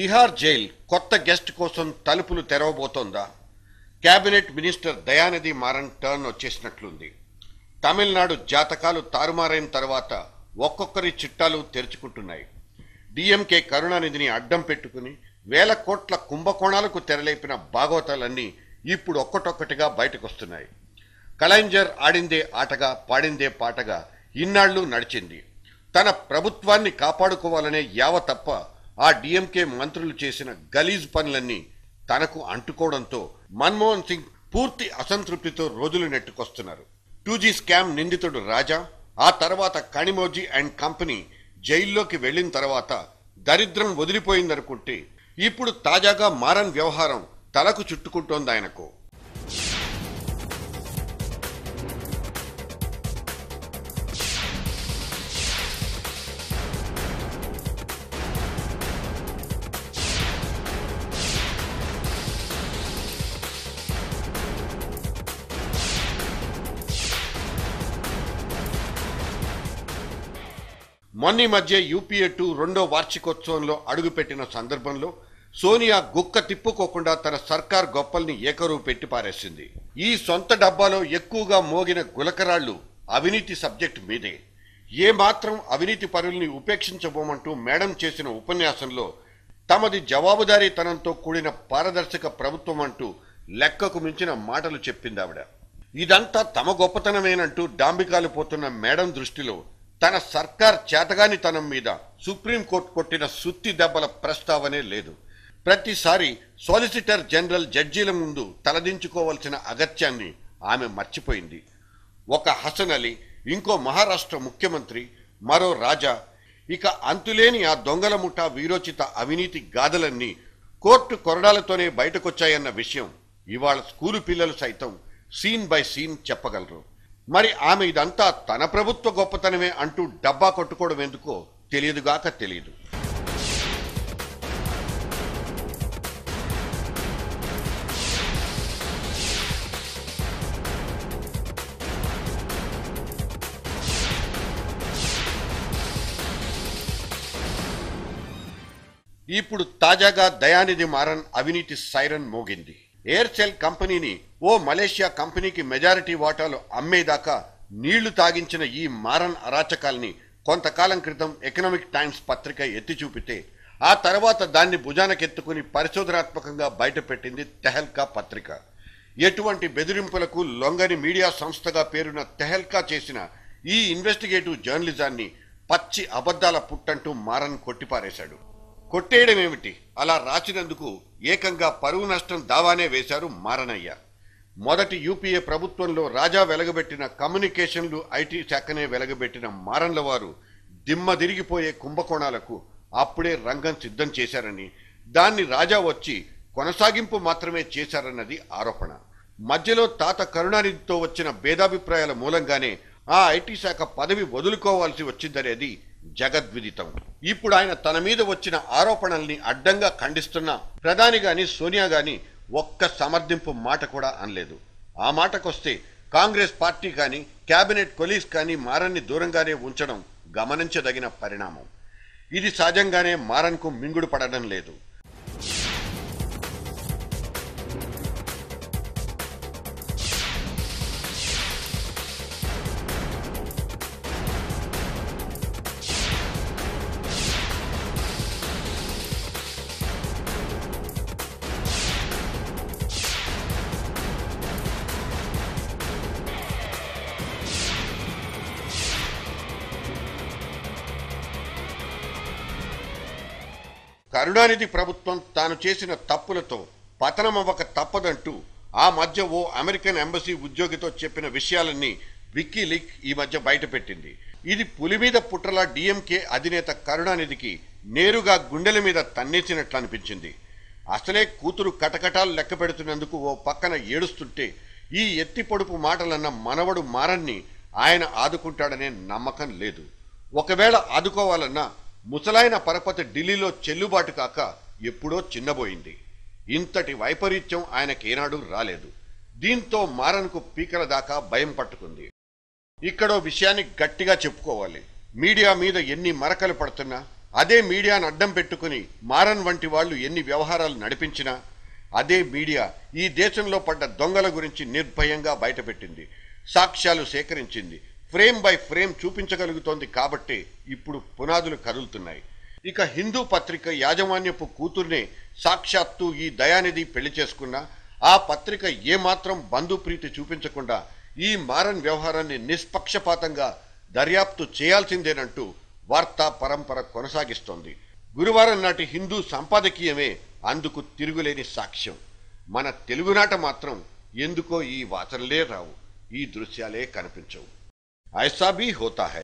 Tihar jail కొత్త guest కోసం తలుపులు తెరవబోతోందా? కేబినెట్ మినిస్టర్ దయానిధి మారన్ టర్న్ వచ్చేసినట్లుంది. తమిళనాడు జాతకాలు తారుమారైన తర్వాత ఒక్కొక్కరి చిట్టాలు తెరుచుకుంటున్నాయి. డిఎంకే కరుణానిధిని అడ్డం పెట్టుకుని వేల కోట్ల కుంభకోణాలకు తెరలేపిన భాగవతాలన్నీ ఇప్పుడు ఒక్కటొక్కటిగా బయటకొస్తున్నాయి. కలైంజర్ ఆడిందే ఆటగా పాడిందే పాటగా ఇన్నాళ్లు నడిచింది. తన ప్రభుత్వాన్ని కాపాడుకోవాలనే యావ తప్ప ఆ డిఎంకే మంత్రులు చేసిన గలీజ్ పనులన్నీ తనకు అంటుకోవడంతో మన్మోహన్ సింగ్ పూర్తి అసంతృప్తితో రోజులు నెట్టుకొస్తున్నారు. 2G స్కామ్ నిందితుడు రాజా, ఆ తర్వాత కనిమోజీ అండ్ కంపెనీ జైల్లోకి వెళ్లిన తర్వాత దరిద్రం వదిలిపోయిందనుకుంటే ఇప్పుడు తాజాగా మారన్ వ్యవహారం తలకు చుట్టుకుంటోంది ఆయనకు. మొన్నీ మధ్య యూపీఏ 2 రెండో వార్షికోత్సవంలో అడుగుపెట్టిన సందర్భంలో సోనియా గుక్క తిప్పుకోకుండా తన సర్కార్ గొప్పల్ని ఏకరువు పెట్టి పారేసింది. ఈ సొంత డబ్బాలో ఎక్కువగా మోగిన గులకరాళ్లు అవినీతి సబ్జెక్ట్ మీదే. ఏమాత్రం అవినీతి పరుల్ని ఉపేక్షించబోమంటూ మేడం చేసిన ఉపన్యాసంలో తమది జవాబుదారీతనంతో కూడిన పారదర్శక ప్రభుత్వం అంటూ లెక్కకు మించిన మాటలు చెప్పిందావిడ. ఇదంతా తమ గొప్పతనమేనంటూ డాంబికాలు పోతున్న మేడం దృష్టిలో తన సర్కార్ చేతగానితనం మీద సుప్రీంకోర్టు కొట్టిన సుత్తి దెబ్బల ప్రస్తావనే లేదు. ప్రతిసారి సాలిసిటర్ జనరల్ జడ్జీల ముందు తలదించుకోవాల్సిన అగత్యాన్ని ఆమె మర్చిపోయింది. ఒక హసన్ అలీ, ఇంకో మహారాష్ట్ర ముఖ్యమంత్రి, మరో రాజా, ఇక అంతులేని ఆ దొంగల ముఠా వీరోచిత అవినీతి గాథలన్నీ కోర్టు కొరడాలతోనే బయటకొచ్చాయన్న విషయం ఇవాళ స్కూలు పిల్లలు సైతం సీన్ బై సీన్ చెప్పగలరు. మరి ఆమె ఇదంతా తన ప్రభుత్వ గొప్పతనమే అంటూ డబ్బా కొట్టుకోవడం ఎందుకో తెలియదుగాక తెలియదు. ఇప్పుడు తాజాగా దయానిధి మారన్ అవినీతి సైరన్ మోగింది. ఎయిర్సెల్ కంపెనీని ఓ మలేషియా కంపెనీకి మెజారిటీ వాటాలు అమ్మేదాకా నీళ్లు తాగించిన ఈ మారన్ అరాచకాల్ని కొంతకాలం క్రితం ఎకనామిక్ టైమ్స్ పత్రిక ఎత్తి చూపితే ఆ తర్వాత దాన్ని భుజానకెత్తుకుని పరిశోధనాత్మకంగా బయటపెట్టింది తెహల్కా పత్రిక. ఎటువంటి బెదిరింపులకు లొంగని మీడియా సంస్థగా పేరున్న తెహల్కా చేసిన ఈ ఇన్వెస్టిగేటివ్ జర్నలిజాన్ని పచ్చి అబద్ధాల పుట్టంటూ మారన్ కొట్టిపారేశాడు. కొట్టేయడం ఏమిటి, అలా రాసినందుకు ఏకంగా పరువు నష్టం దావానే వేశారు మారనయ్య. మొదటి యూపీఏ ప్రభుత్వంలో రాజా వెలగబెట్టిన కమ్యూనికేషన్లు ఐటీ శాఖనే వెలగబెట్టిన మారన్ల వారు దిమ్మ తిరిగిపోయే కుంభకోణాలకు అప్పుడే రంగం సిద్ధం చేశారని, దాన్ని రాజా వచ్చి కొనసాగింపు మాత్రమే చేశారన్నది ఆరోపణ. మధ్యలో తాత కరుణానిధితో వచ్చిన భేదాభిప్రాయాల మూలంగానే ఆ ఐటీ శాఖ పదవి వదులుకోవాల్సి వచ్చిందనేది జగద్విదితం. ఇప్పుడు ఆయన తన మీద వచ్చిన ఆరోపణల్ని అడ్డంగా ఖండిస్తున్న ప్రధాని గాని సోనియా గాని ఒక్క సమర్థింపు మాట కూడా అనలేదు. ఆ మాటకొస్తే కాంగ్రెస్ పార్టీ కానీ కేబినెట్ కొలీగ్స్ కానీ మారన్ని దూరంగానే ఉంచడం గమనించదగిన పరిణామం. ఇది సహజంగానే మారన్కు మింగుడు పడడం లేదు. కరుణానిధి ప్రభుత్వం తాను చేసిన తప్పులతో పతనమవ్వక తప్పదంటూ ఆ మధ్య ఓ అమెరికన్ ఎంబసీ ఉద్యోగితో చెప్పిన విషయాలన్నీ వికీలీక్ ఈ మధ్య బయటపెట్టింది. ఇది పులి మీద పుట్రలా డిఎంకే అధినేత కరుణానిధికి నేరుగా గుండెల మీద తన్నేసినట్లు అనిపించింది. అసలే కూతురు కటకటాలు లెక్క పెడుతున్నందుకు ఓ పక్కన ఏడుస్తుంటే ఈ ఎత్తి పొడుపు మాటలన్న మనవడు మారన్ని ఆయన ఆదుకుంటాడనే నమ్మకం లేదు. ఒకవేళ ఆదుకోవాలన్నా ముసలాయన పరపతి ఢిల్లీలో చెల్లుబాటు కాక ఎప్పుడో చిన్నబోయింది. ఇంతటి వైపరీత్యం ఆయనకేనాడు రాలేదు. దీంతో మారన్కు పీకల దాకా భయం పట్టుకుంది. ఇక్కడో విషయాన్ని గట్టిగా చెప్పుకోవాలి. మీడియా మీద ఎన్ని మరకలు పడుతున్నా అదే మీడియాను అడ్డం పెట్టుకుని మారన్ వంటి వాళ్ళు ఎన్ని వ్యవహారాలు నడిపించినా అదే మీడియా ఈ దేశంలో పడ్డ దొంగల గురించి నిర్భయంగా బయటపెట్టింది, సాక్ష్యాలు సేకరించింది, ఫ్రేమ్ బై ఫ్రేమ్ చూపించగలుగుతోంది. కాబట్టి ఇప్పుడు పునాదులు కదులుతున్నాయి. ఇక హిందూ పత్రిక యాజమాన్యపు కూతుర్నే సాక్షాత్తు ఈ దయానిధి పెళ్లి చేసుకున్నా ఆ పత్రిక ఏమాత్రం బంధుప్రీతి చూపించకుండా ఈ మారన్ వ్యవహారాన్ని నిష్పక్షపాతంగా దర్యాప్తు చేయాల్సిందేనంటూ వార్తా పరంపర కొనసాగిస్తోంది. గురువారం నాటి హిందూ సంపాదకీయమే అందుకు తిరుగులేని సాక్ష్యం. మన తెలుగునాట మాత్రం ఎందుకో ఈ వార్తలే రావు, ఈ దృశ్యాలే కనిపించవు. ఐసా భీ హోతా హై.